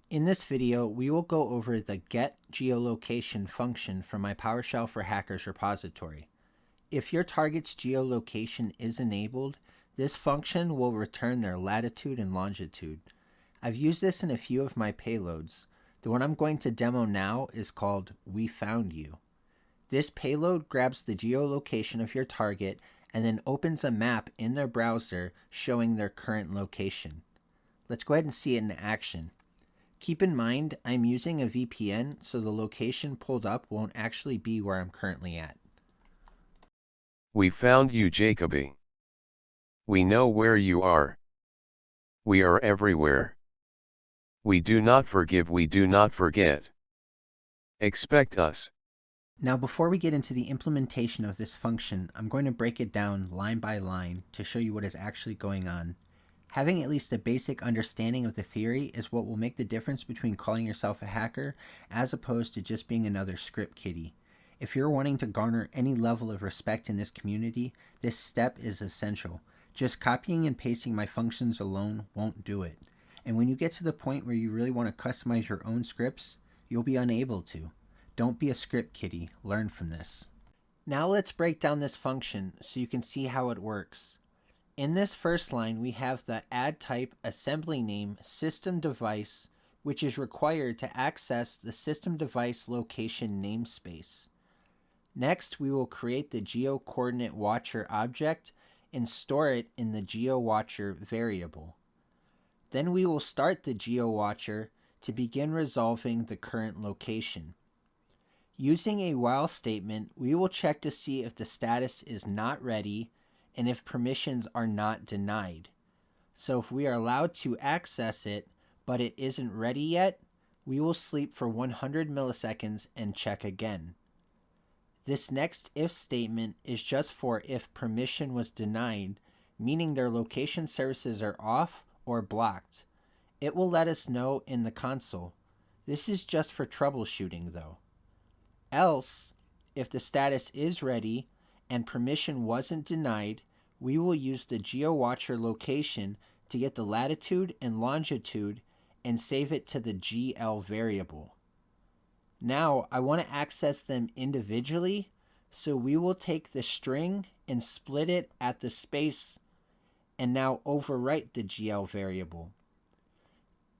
In this video, we will go over the Get-GeoLocation function from my Powershell for Hackers repository. If your target's geolocation is enabled, this function will return their latitude and longitude. I've used this in a few of my payloads. The one I'm going to demo now is called We Found You. This payload grabs the geolocation of your target and then opens a map in their browser showing their current location. Let's go ahead and see it in action. Keep in mind, I'm using a VPN, so the location pulled up won't actually be where I'm currently at. We found you, Jakoby. We know where you are. We are everywhere. We do not forgive, we do not forget. Expect us. Now, before we get into the implementation of this function, I'm going to break it down line by line to show you what is actually going on. Having at least a basic understanding of the theory is what will make the difference between calling yourself a hacker as opposed to just being another script kiddie. If you're wanting to garner any level of respect in this community, this step is essential. Just copying and pasting my functions alone won't do it. And when you get to the point where you really want to customize your own scripts, you'll be unable to. Don't be a script kiddie. Learn from this. Now let's break down this function so you can see how it works. In this first line, we have the add type assembly name system device, which is required to access the system device location namespace. Next, we will create the geo coordinate watcher object and store it in the geo watcher variable. Then we will start the geo watcher to begin resolving the current location. Using a while statement, we will check to see if the status is not ready and if permissions are not denied. So if we are allowed to access it, but it isn't ready yet, we will sleep for 100 milliseconds and check again. This next if statement is just for if permission was denied, meaning their location services are off or blocked. It will let us know in the console. This is just for troubleshooting though. Else, if the status is ready and permission wasn't denied, we will use the GeoWatcher location to get the latitude and longitude and save it to the GL variable. Now I want to access them individually, so we will take the string and split it at the space and now overwrite the GL variable.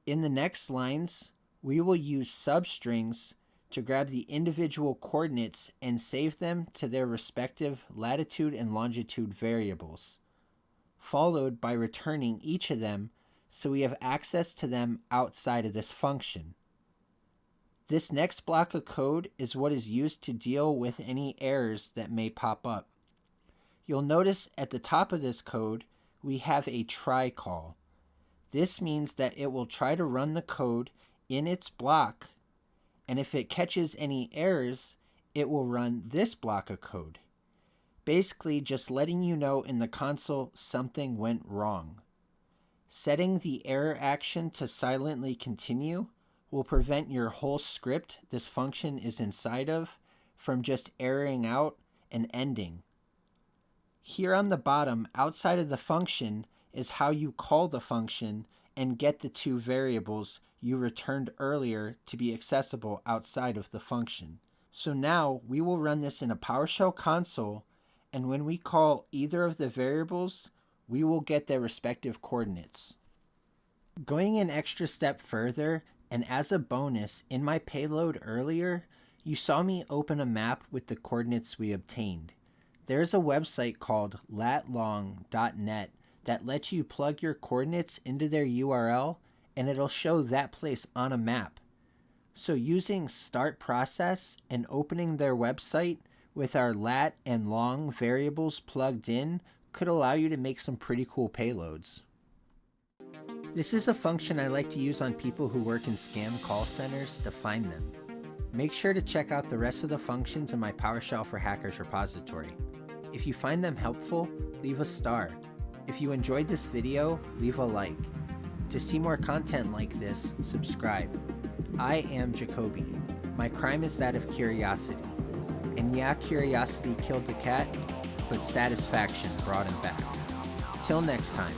In the next lines, we will use substrings to grab the individual coordinates and save them to their respective latitude and longitude variables, followed by returning each of them so we have access to them outside of this function. This next block of code is what is used to deal with any errors that may pop up. You'll notice at the top of this code, we have a try call. This means that it will try to run the code in its block, and if it catches any errors, it will run this block of code. Basically, just letting you know in the console something went wrong. Setting the error action to silently continue will prevent your whole script this function is inside of from just erroring out and ending. Here on the bottom, outside of the function, is how you call the function and get the two variables you returned earlier to be accessible outside of the function. So now we will run this in a PowerShell console, and when we call either of the variables, we will get their respective coordinates. Going an extra step further, and as a bonus, in my payload earlier, you saw me open a map with the coordinates we obtained. There's a website called latlong.net that lets you plug your coordinates into their URL and it'll show that place on a map. So using start process and opening their website with our lat and long variables plugged in could allow you to make some pretty cool payloads. This is a function I like to use on people who work in scam call centers to find them. Make sure to check out the rest of the functions in my PowerShell for Hackers repository. If you find them helpful, leave a star. If you enjoyed this video, leave a like. To see more content like this, subscribe. I am Jakoby. My crime is that of curiosity. And yeah, curiosity killed the cat, but satisfaction brought him back. Till next time.